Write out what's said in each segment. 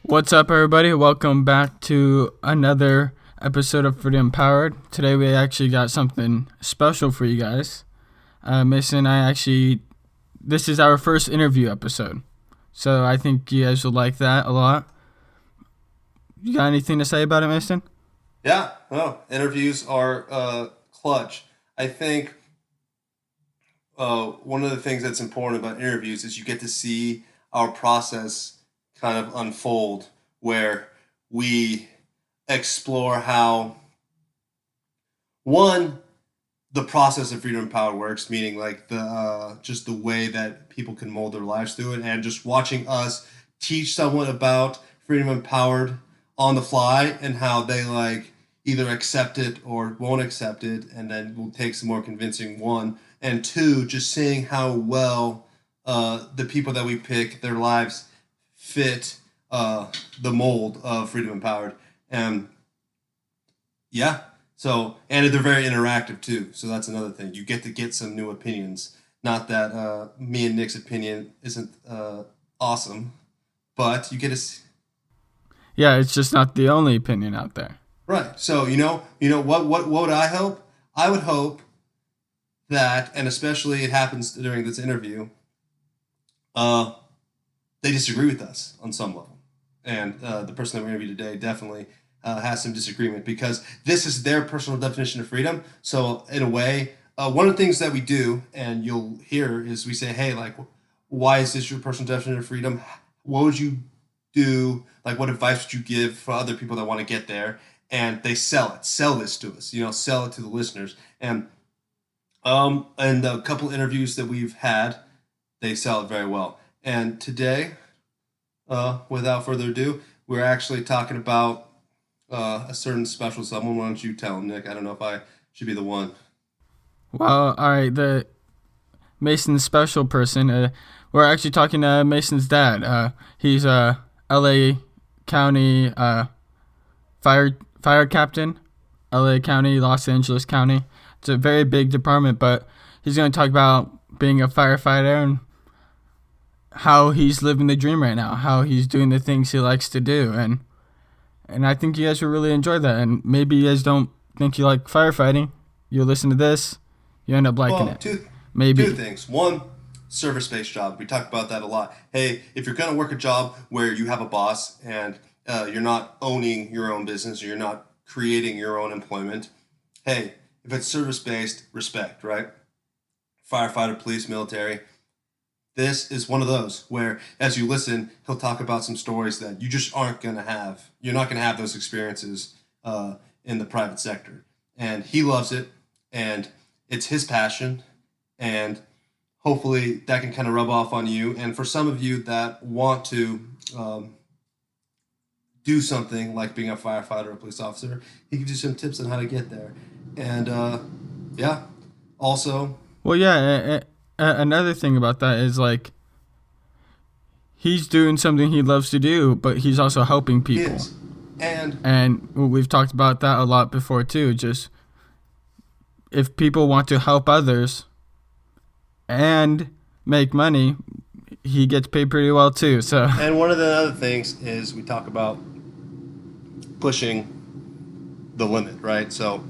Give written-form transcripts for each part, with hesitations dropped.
What's up, everybody? Welcome back to another episode of Freedom Empowered. Today we actually got something special for you guys. Mason and I this is our first interview episode, so I think you guys will like that a lot. You got anything to say about it, Mason? Yeah, interviews are clutch. I think one of the things that's important about interviews is you get to see our process kind of unfold, where we explore how, one, the process of Freedom Empowered works, meaning like just the way that people can mold their lives through it, and just watching us teach someone about Freedom Empowered on the fly and how they like either accept it or won't accept it, and then we'll take some more convincing, one, and two, just seeing how well the people that we pick, their lives fit the mold of Freedom Empowered. And yeah, so, and they're very interactive too, so that's another thing. You get to get some new opinions. Not that me and Nick's opinion isn't awesome, but you get to Yeah, it's just not the only opinion out there. Right. So, you know what would I hope? I would hope that, and especially it happens during this interview, they disagree with us on some level. And the person that we interviewed today definitely has some disagreement, because this is their personal definition of freedom. So in a way, one of the things that we do, and you'll hear, is we say, hey, like, why is this your personal definition of freedom? What would you do? Like, what advice would you give for other people that want to get there? And they sell this to us, sell it to the listeners. And a couple interviews that we've had, they sell it very well. And today, without further ado, we're actually talking about a certain special someone. Why don't you tell him, Nick? I don't know if I should be the one. Well, all right, the Mason's special person. We're actually talking to Mason's dad. He's a LA County fire captain, LA County, Los Angeles County. It's a very big department, but he's going to talk about being a firefighter and how he's living the dream right now, how he's doing the things he likes to do. And I think you guys will really enjoy that. And maybe you guys don't think you like firefighting. You listen to this, you end up liking it. Two Maybe. things. One, service-based job. We talk about that a lot. Hey, if you're going to work a job where you have a boss and you're not owning your own business, or you're not creating your own employment, hey, if it's service-based, respect, right? Firefighter, police, military. This is one of those where, as you listen, he'll talk about some stories that you just aren't going to have. You're not going to have those experiences in the private sector. And he loves it, and it's his passion, and hopefully that can kind of rub off on you. And for some of you that want to do something like being a firefighter or a police officer, he gives you some tips on how to get there. And also... Well, yeah, another thing about that is, like, he's doing something he loves to do, but he's also helping people. Yes. And we've talked about that a lot before, too. Just if people want to help others and make money, he gets paid pretty well, too. So. And one of the other things is we talk about pushing the limit, right? So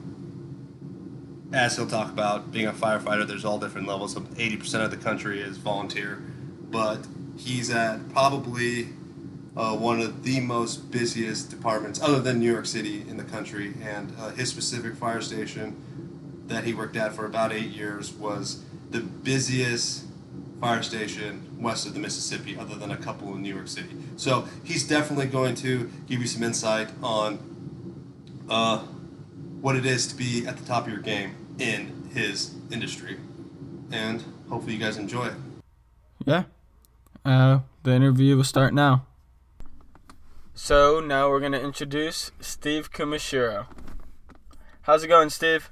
as he'll talk about being a firefighter, there's all different levels. So 80% of the country is volunteer, but he's at probably one of the most busiest departments, other than New York City, in the country. And his specific fire station that he worked at for about 8 years was the busiest fire station west of the Mississippi, other than a couple in New York City. So he's definitely going to give you some insight on what it is to be at the top of your game in his industry. And hopefully you guys enjoy it. Yeah. The interview will start now. So now we're going to introduce Steve Kumashiro. How's it going, Steve?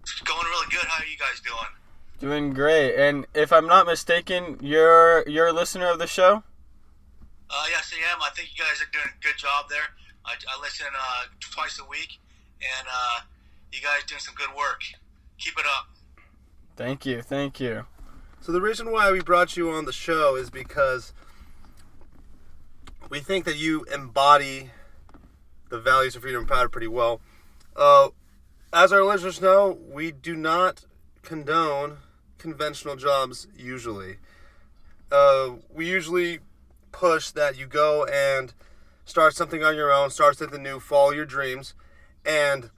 It's going really good. How are you guys doing? Doing great. And if I'm not mistaken, you're a listener of the show? Yes, I am. I think you guys are doing a good job there. I listen twice a week, and you guys doing some good work. Keep it up. Thank you. So the reason why we brought you on the show is because we think that you embody the values of freedom and power pretty well. As our listeners know, we do not condone conventional jobs usually. We usually push that you go and start something on your own, start something new, follow your dreams, and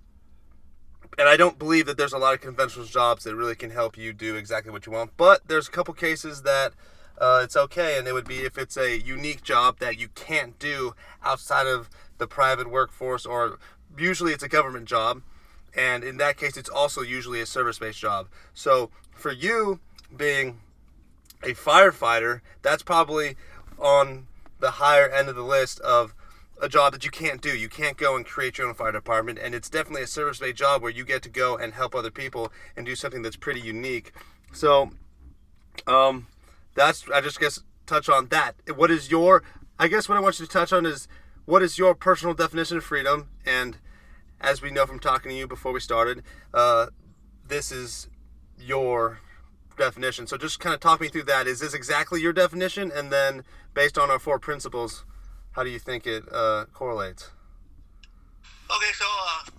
I don't believe that there's a lot of conventional jobs that really can help you do exactly what you want. But there's a couple cases that it's okay, and it would be if it's a unique job that you can't do outside of the private workforce, or usually it's a government job, and in that case it's also usually a service-based job. So for you being a firefighter, that's probably on the higher end of the list of a job that you can't do. You can't go and create your own fire department, and it's definitely a service-based job where you get to go and help other people and do something that's pretty unique. So that's, I just guess, touch on that. What is your, I guess what I want you to touch on is, what is your personal definition of freedom? And as we know from talking to you before we started, this is your definition. So just kind of talk me through that. Is this exactly your definition? And then based on our 4 principles, how do you think it correlates? Okay, so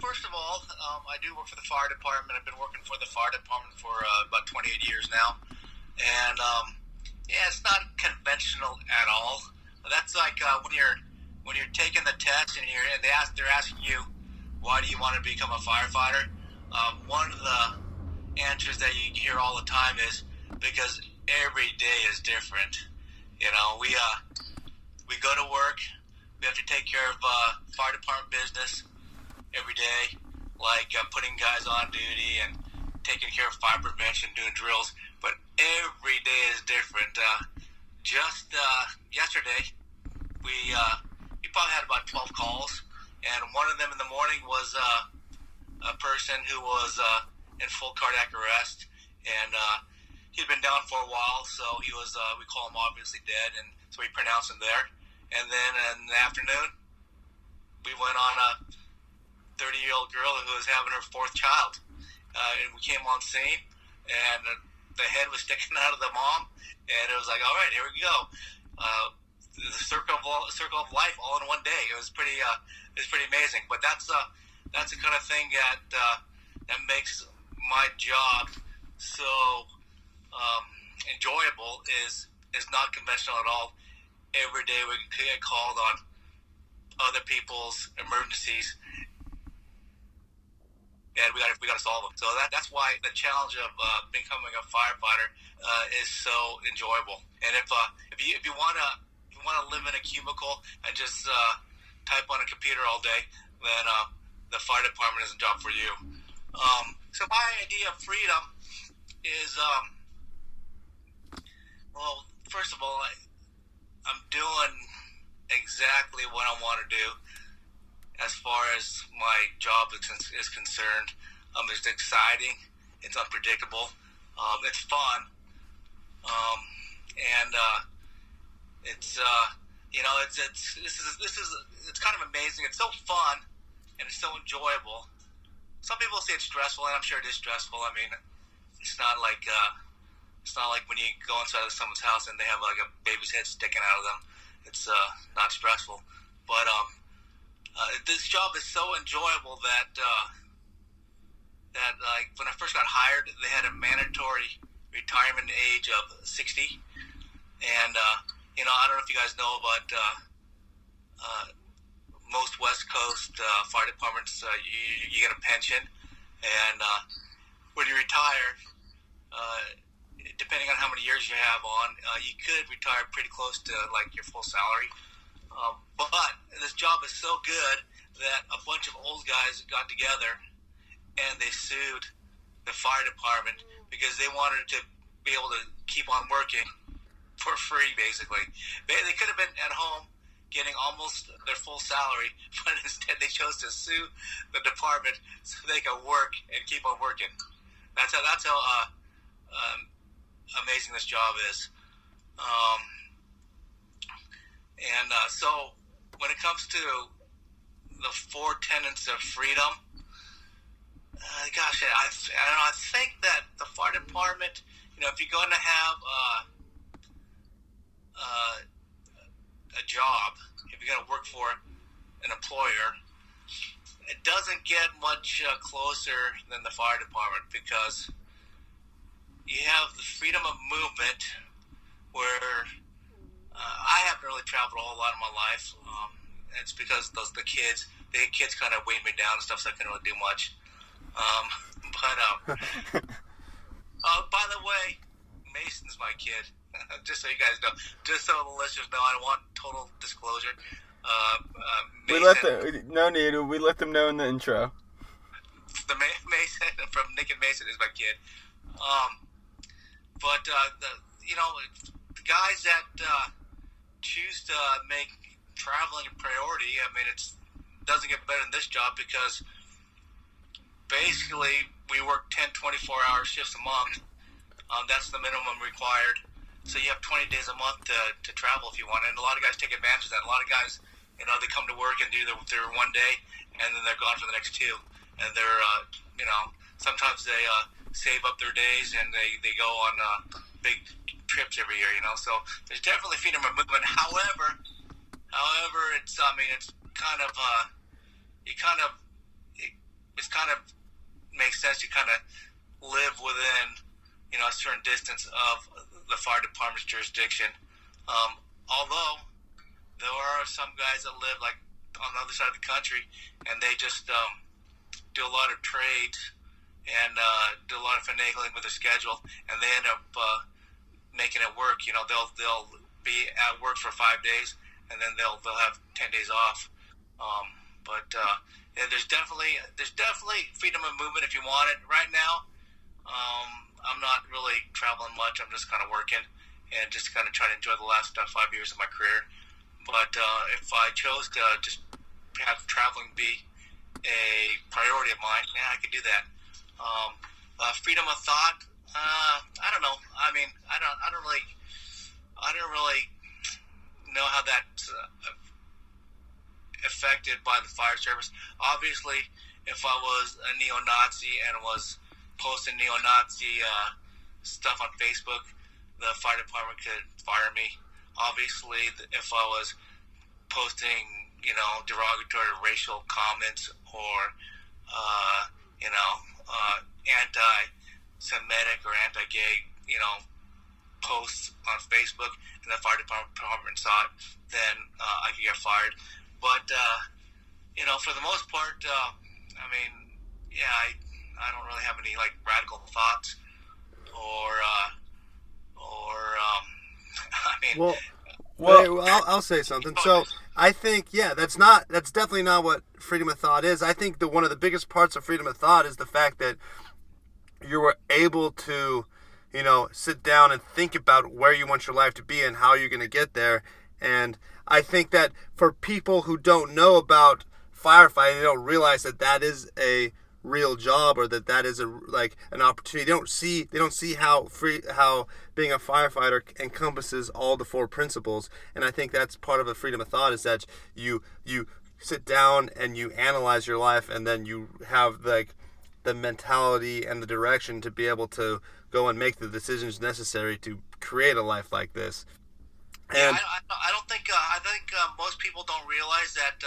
first of all, I do work for the fire department. I've been working for the fire department for about 28 years now. And yeah, it's not conventional at all. That's like when you're taking the test and they're asking you, why do you want to become a firefighter? One of the answers that you hear all the time is because every day is different. You know, we go to work. We have to take care of fire department business every day, like putting guys on duty and taking care of fire prevention, doing drills. But every day is different. Just yesterday, we probably had about 12 calls, and one of them in the morning was a person who was in full cardiac arrest, and he'd been down for a while, so he was, we call him obviously dead, and so we pronounced him there. And then in the afternoon, we went on a 30-year-old girl who was having her 4th child. And we came on scene, and the head was sticking out of the mom, and it was like, all right, here we go. The circle of life all in one day. It was pretty amazing. But that's the kind of thing that makes my job so enjoyable. Is not conventional at all. Every day we get called on other people's emergencies, and we got to solve them. So that's why the challenge of becoming a firefighter is so enjoyable. And if you want to live in a cubicle and just type on a computer all day, then the fire department is a job for you. So my idea of freedom is, well, first of all, I'm doing exactly what I want to do as far as my job is concerned. It's exciting, it's unpredictable, it's fun, and it's it's kind of amazing. It's so fun and it's so enjoyable. Some people say it's stressful, and I'm sure it is stressful. I mean, it's not like when you go inside of someone's house and they have like a baby's head sticking out of them. It's not stressful, but this job is so enjoyable that like when I first got hired, they had a mandatory retirement age of 60, and I don't know if you guys know, but most West Coast fire departments, you get a pension, and when you retire, depending on how many years you have on, you could retire pretty close to like your full salary. But this job is so good that a bunch of old guys got together and they sued the fire department because they wanted to be able to keep on working for free, basically. They could have been at home getting almost their full salary, but instead they chose to sue the department so they could work and keep on working. That's how amazing this job is. So when it comes to the 4 tenets of freedom, I don't know. I think that the fire department, if you're going to have a job, you're going to work for an employer, it doesn't get much closer than the fire department, because you have the freedom of movement where I haven't really traveled a whole lot in my life. It's because the kids kind of weigh me down and stuff, so I couldn't really do much. By the way, Mason's my kid. Just so you guys know, just so the listeners know, I want total disclosure. Mason, no need. We let them know in the intro. The Mason from Nick and Mason is my kid. The guys that choose to make traveling a priority, I mean, it doesn't get better than this job, because basically we work 10, 24-hour shifts a month. That's the minimum required. So you have 20 days a month to travel if you want. And a lot of guys take advantage of that. A lot of guys, they come to work and do their one day, and then they're gone for the next two. And they're, sometimes they save up their days, and they go on big trips every year, So there's definitely freedom of movement. However, it's kind of makes sense. You kind of live within, a certain distance of the fire department's jurisdiction. Although there are some guys that live like on the other side of the country, and they just do a lot of trades and do a lot of finagling with their schedule, and they end up making it work. They'll be at work for 5 days, and then they'll have 10 days off. There's definitely freedom of movement if you want it. Right now, I'm not really traveling much. I'm just kind of working and just kind of trying to enjoy the last 5 years of my career. But if I chose to just have traveling be a priority of mine, I could do that. Freedom of thought, I don't know. I mean, I don't really know how that's affected by the fire service. Obviously, if I was a neo-Nazi and was posting neo-Nazi stuff on Facebook, the fire department could fire me. Obviously, if I was posting, derogatory racial comments or, anti-Semitic or anti-gay, posts on Facebook, and the fire department saw it, then I could get fired. But, for the most part, I don't really have any radical thoughts I'll say something. So I think, that's definitely not what freedom of thought is. I think one of the biggest parts of freedom of thought is the fact that you were able to, sit down and think about where you want your life to be and how you're going to get there. And I think that for people who don't know about firefighting, they don't realize that is a real job, or that is an opportunity. They don't see how being a firefighter encompasses all the 4 principles. And I think that's part of a freedom of thought, is that you sit down and you analyze your life, and then you have the mentality and the direction to be able to go and make the decisions necessary to create a life like this. And I don't think I think most people don't realize that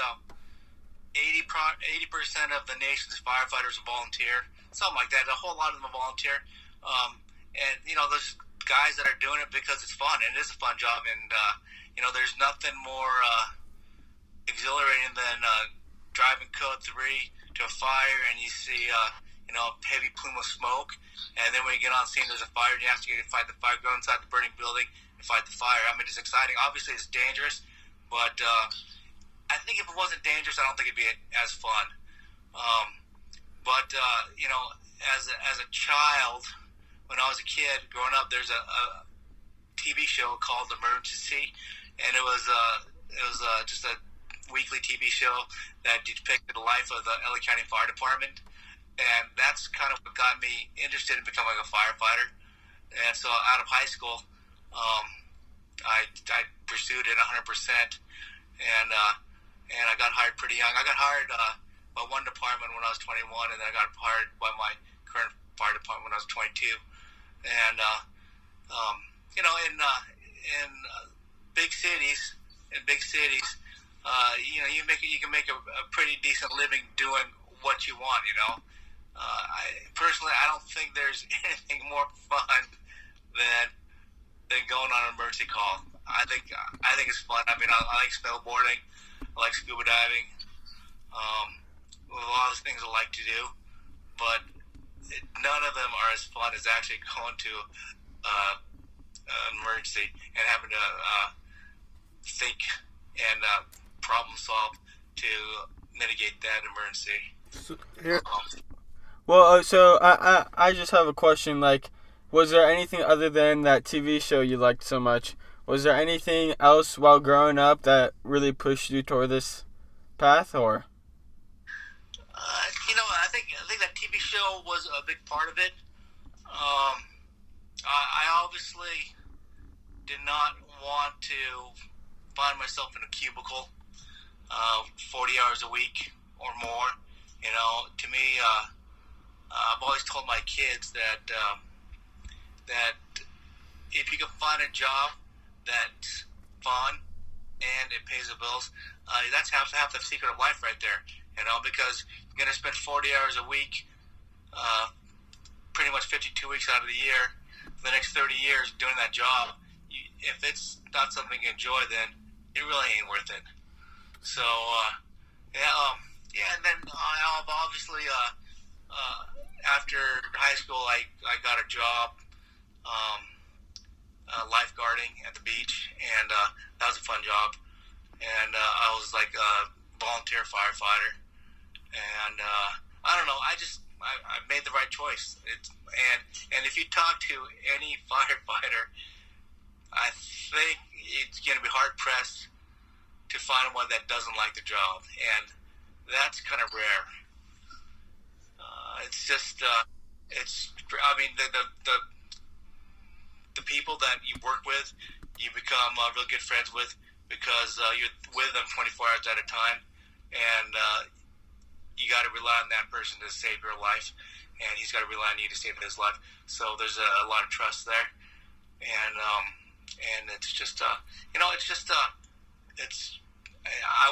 80% of the nation's firefighters are volunteer, something like that. A whole lot of them are volunteer, and those guys that are doing it because it's fun, and it is a fun job, and there's nothing more exhilarating than driving code 3 to a fire, and you see heavy plume of smoke, and then when you get on scene, there's a fire, and you have to fight the fire, go inside the burning building and fight the fire. I mean, it's exciting. Obviously, it's dangerous, but I think if it wasn't dangerous, I don't think it'd be as fun. As a child, when I was a kid growing up, there's a TV show called Emergency, and it was just a weekly TV show that depicted the life of the LA County Fire Department, and that's kind of what got me interested in becoming a firefighter. And so out of high school, I pursued it 100%, and I got hired pretty young. I got hired by one department when I was 21, and then I got hired by my current fire department when I was 22. And in big cities, you can make a pretty decent living doing what you want. I don't think there's anything more fun than going on an emergency call. I think it's fun. I mean, I like snowboarding, I like scuba diving, a lot of things I like to do, but none of them are as fun as actually going to an emergency and having to think and problem solve to mitigate that emergency. So, here, Well, so I just have a question. Like, was there anything other than that TV show you liked so much? Was there anything else while growing up that really pushed you toward this path, or? I think that TV show was a big part of it. I obviously did not want to find myself in a cubicle 40 hours a week or more. To me, I've always told my kids that if you can find a job that's fun and it pays the bills, that's half the secret of life right there. Because you're going to spend 40 hours a week, pretty much 52 weeks out of the year, for the next 30 years doing that job. If it's not something you enjoy, then it really ain't worth it. So, and then obviously after high school, I got a job lifeguarding at the beach, and that was a fun job. And I was like a volunteer firefighter. And I don't know. I made the right choice. And if you talk to any firefighter, I think it's going to be hard pressed to find one that doesn't like the job, and that's kind of rare. It's just the people that you work with, you become real good friends with because you're with them 24 hours at a time, and you got to rely on that person to save your life, and he's got to rely on you to save his life. So there's a lot of trust there, and it's just I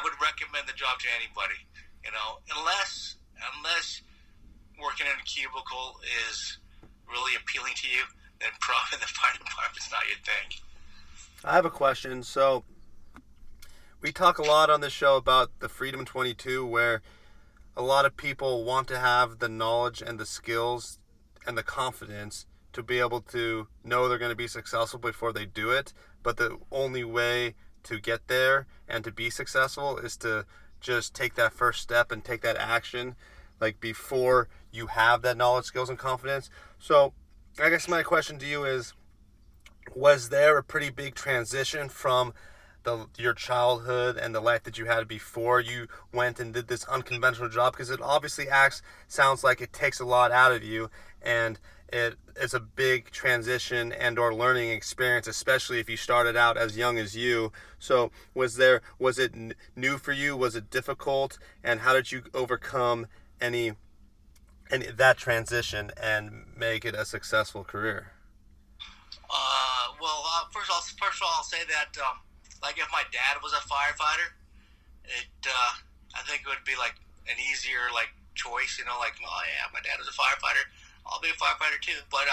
would recommend the job to anybody, unless working in a cubicle is really appealing to you, then probably the fire department's not your thing. I have a question. So we talk a lot on this show about the Freedom 22, where a lot of people want to have the knowledge and the skills and the confidence to be able to know they're going to be successful before they do it. But the only way to get there and to be successful is to just take that first step and take that action, like before you have that knowledge, skills, and confidence. So I guess my question to you is, was there a pretty big transition from your childhood and the life that you had before you went and did this unconventional job? Because it obviously sounds like it takes a lot out of you, and it is a big transition and or learning experience, especially if you started out as young as you. So was it new for you? Was it difficult? And how did you overcome any that transition and make it a successful career? First of all, I'll say that like if my dad was a firefighter, I think it would be like an easier choice. Like, oh yeah, my dad was a firefighter, I'll be a firefighter too. But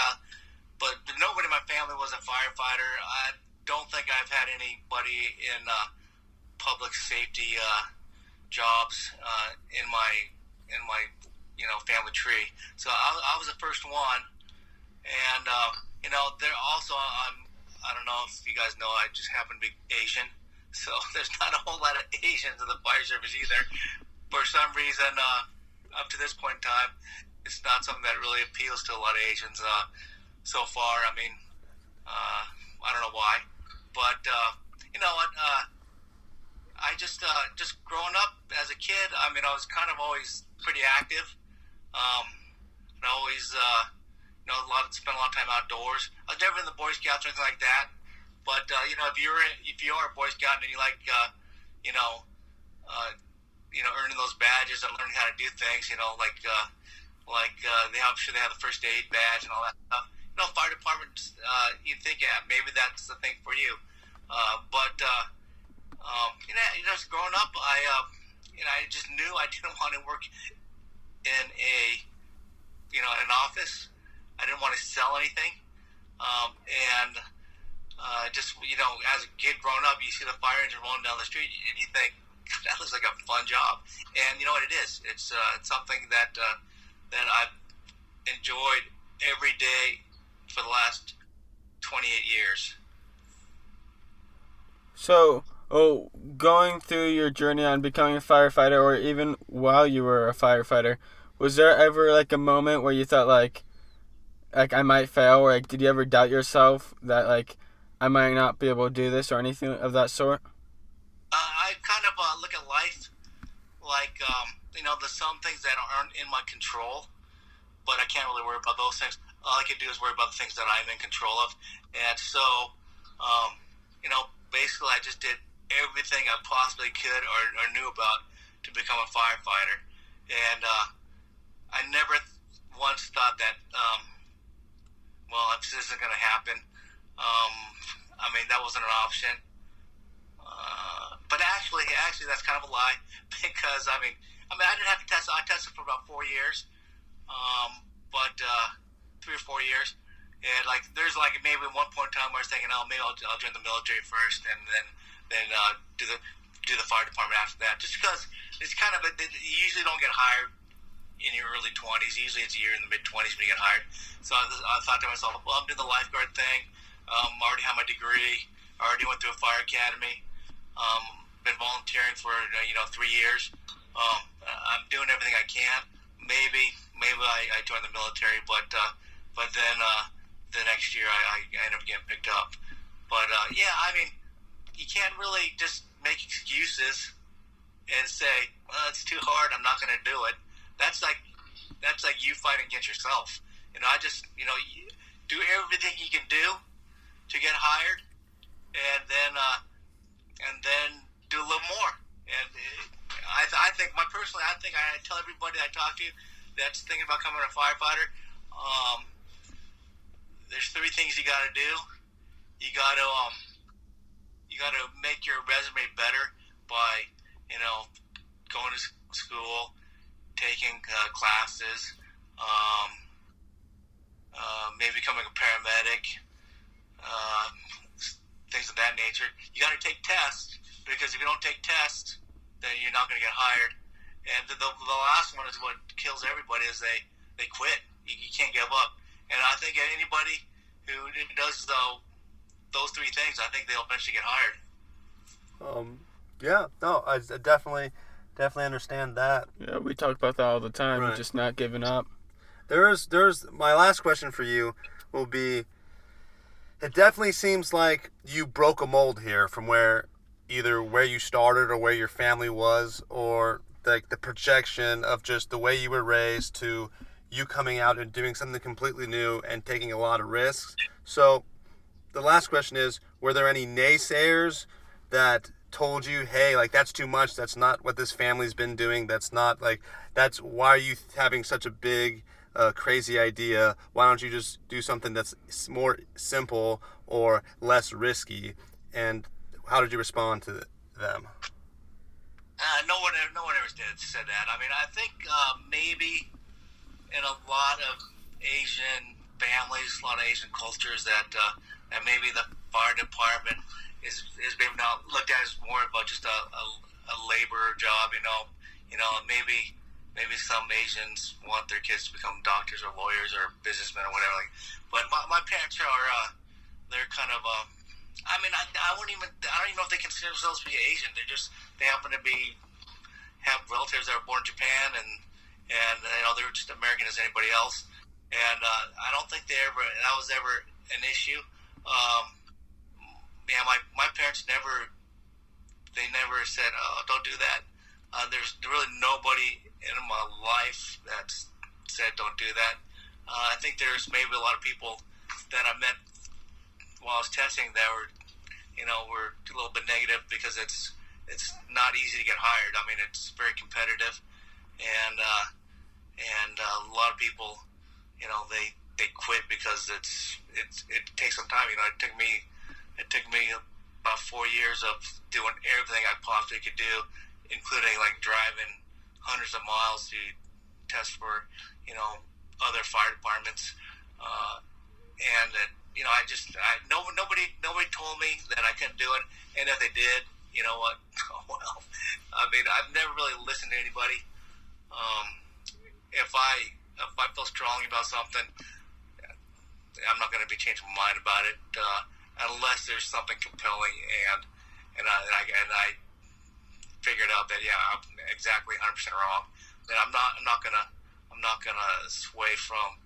nobody in my family was a firefighter. I don't think I've had anybody in public safety jobs in my family tree. So I was the first one, and there also I don't know if you guys know, I just happen to be Asian, so there's not a whole lot of Asians in the fire service either. For some reason, up to this point in time, it's not something that really appeals to a lot of Asians so far. I mean, I don't know why, but you know what? I just growing up as a kid, I mean, I was kind of always pretty active. And always spent a lot of time outdoors. I was never in the Boy Scouts or anything like that. But if you are a Boy Scout and you like earning those badges and learning how to do things, they have the first aid badge and all that stuff. Fire departments, you'd think, yeah, maybe that's the thing for you. But Just growing up, I just knew I didn't want to work in an office. I didn't want to sell anything. As a kid growing up, you see the fire engine rolling down the street, and you think that looks like a fun job. And you know what it is? It's something that I've enjoyed every day for the last 28 years. So, going through your journey on becoming a firefighter, or even while you were a firefighter, was there ever like a moment where you thought like I might fail, or like did you ever doubt yourself that like I might not be able to do this or anything of that sort? I kind of look at life like there's some things that aren't in my control, but I can't really worry about those things. All I can do is worry about the things that I'm in control of, and so basically I just did everything I possibly could or knew about to become a firefighter, and I never once thought that if this isn't going to happen, that wasn't an option. But actually that's kind of a lie, because I didn't have to test. I tested for about 4 years, but 3 or 4 years. And there's maybe one point in time where I was thinking, maybe I'll join the military first, and then do the fire department after that. Just because it's kind of you usually don't get hired in your early 20s. Usually it's a year in the mid 20s when you get hired. So I thought to myself, well, I'm doing the lifeguard thing. I already have my degree. I already went through a fire academy. Been volunteering for 3 years. I'm doing everything I can. Maybe I join the military, but then the next year I end up getting picked up. But you can't really just make excuses and say, well, it's too hard, I'm not going to do it. That's like you fighting against yourself. I just do everything you can do to get hired, and then do a little more. And I think I tell everybody I talk to that's thinking about becoming a firefighter, there's 3 things you got to do. You got to make your resume better by going to school, taking classes, maybe becoming a paramedic, things of that nature. You got to take tests, because if you don't take tests, then you're not going to get hired. And the last one is what kills everybody, is they quit. You can't give up. And I think anybody who does those 3 things, I think they'll eventually get hired. Yeah, no, I definitely understand that. Yeah, we talk about that all the time. Right. Just not giving up. There's my last question for you will be, it definitely seems like you broke a mold here from either where you started or where your family was, or like the projection of just the way you were raised to you coming out and doing something completely new and taking a lot of risks. So the last question is, were there any naysayers that told you, hey, that's too much, that's not what this family's been doing, that's why are you having such a big crazy idea, why don't you just do something that's more simple or less risky? And how did you respond to them? No one ever said that. I think maybe in a lot of Asian families, a lot of Asian cultures, that maybe the fire department is maybe not looked at as more of just a labor job. Maybe some Asians want their kids to become doctors or lawyers or businessmen or whatever. But my parents are they're kind of I don't even know if they consider themselves to be Asian. They happen to have relatives that were born in Japan, and they're just American as anybody else. And I don't think that was ever an issue. My parents never said, "Oh, don't do that." There's really nobody in my life that said, "Don't do that." I think there's maybe a lot of people that I met while I was testing that were a little bit negative, because it's not easy to get hired. It's very competitive, and a lot of people, they quit because it takes some time. It took me about 4 years of doing everything I possibly could do, including like driving hundreds of miles to test for, other fire departments. And that, nobody told me that I couldn't do it. And if they did, you know what? Well, I mean, I've never really listened to anybody. If I feel strongly about something, I'm not going to be changing my mind about it unless there's something compelling and I figured out that I'm exactly 100% wrong. Then I'm not gonna sway from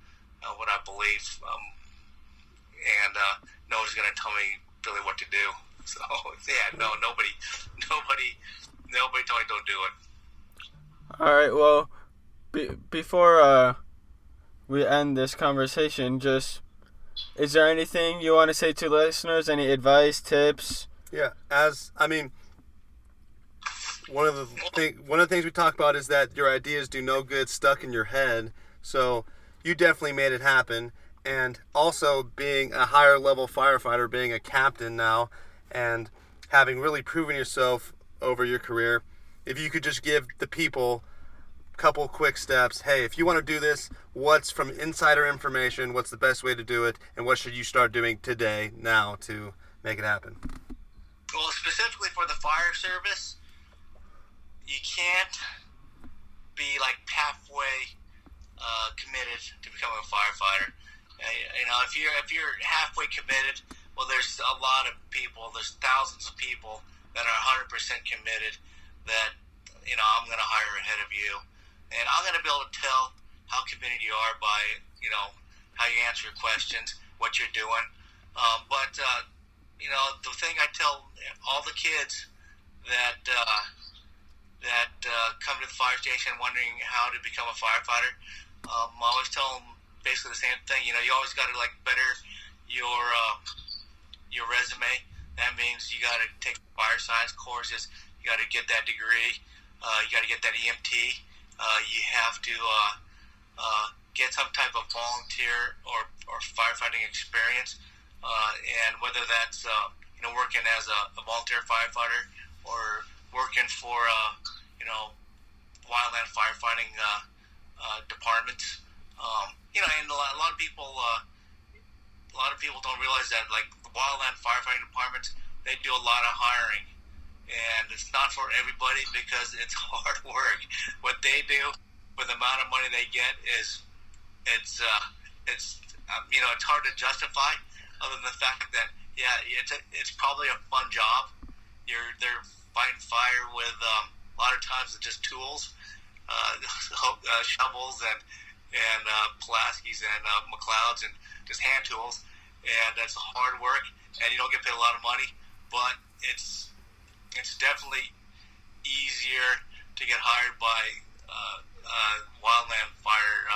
what I believe, and nobody's gonna tell me really what to do. So nobody told me don't do it. All right. Well, before we end this conversation, is there anything you want to say to listeners? Any advice, tips? Yeah, one of the things we talk about is that your ideas do no good stuck in your head. So you definitely made it happen. And also being a higher level firefighter, being a captain now, and having really proven yourself over your career, if you could just give the people a couple quick steps. Hey, if you want to do this, what's from insider information, what's the best way to do it, and what should you start doing today, now, to make it happen? Well, specifically for the fire service, you can't be like halfway committed to becoming a firefighter. If you're halfway committed, well, there's a lot of people. There's thousands of people that are 100% committed. That I'm going to hire ahead of you, and I'm going to be able to tell how committed you are by how you answer your questions, what you're doing. But the thing I tell all the kids that come to the fire station wondering how to become a firefighter, I always tell them basically the same thing. You always got to better your resume. That means you got to take fire science courses. You got to get that degree. You got to get that EMT. You have to get some type of volunteer or firefighting experience, and whether that's working as a volunteer firefighter or working for wildland firefighting departments. And a lot of people don't realize that the wildland firefighting departments, they do a lot of hiring, and it's not for everybody because it's hard work. What they do for the amount of money they get is it's hard to justify, other than the fact that it's probably a fun job. They're fighting fire with a lot of times it's just tools, shovels and Pulaskis and McLeods and just hand tools, and that's hard work, and you don't get paid a lot of money, but it's definitely easier to get hired by wildland fire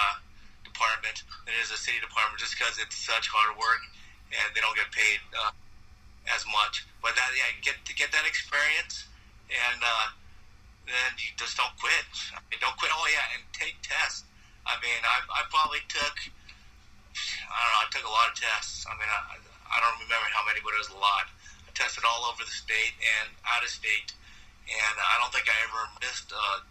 department than it is a city department, just because it's such hard work and they don't get paid as much. But get that experience, and then you just don't quit. Don't quit. Oh yeah, and take tests. I probably took, I took a lot of tests. I don't remember how many, but it was a lot. I tested all over the state and out of state, and I don't think I ever missed a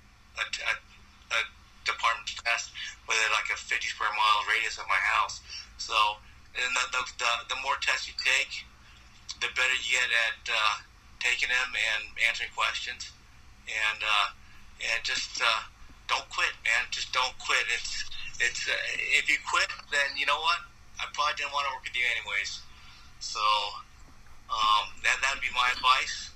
department test within a 50 square mile radius of my house. So, and the more tests you take, the better you get at taking them and answering questions, and just don't quit, man. Just don't quit. It's if you quit, then you know what? I probably didn't want to work with you anyways. So that'd be my advice.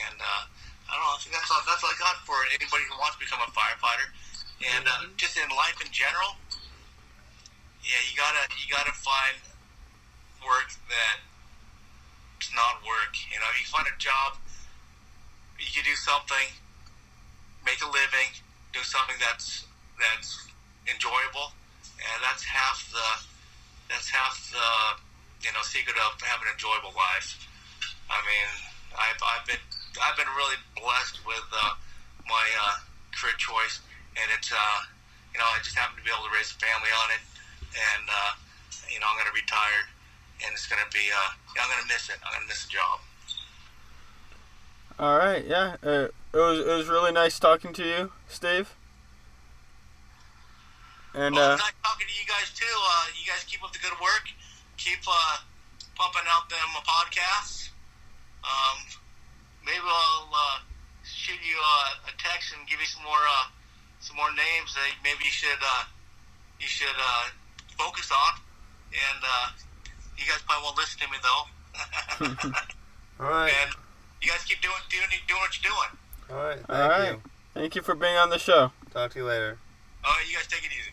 And I don't know. I think that's all I got for anybody who wants to become a firefighter, and just in life in general. Yeah, you gotta find work that's not work. You find a job, you can do something, make a living, do something that's enjoyable, and that's half the secret of having an enjoyable life. I've been really blessed with my career choice, and it's I just happen to be able to raise a family on it, and I'm going to retire, and it's going to be I'm going to miss it. I'm going to miss the job. All right, yeah. It was really nice talking to you, Steve. And Well, it's nice talking to you guys too. You guys keep up the good work. Keep pumping out them podcasts. Maybe I'll shoot you a text and give you some more names that maybe you should focus on. And you guys probably won't listen to me though. All right. And you guys keep doing what you're doing. All right. all right. Thank you. Thank you for being on the show. Talk to you later. All right, you guys take it easy.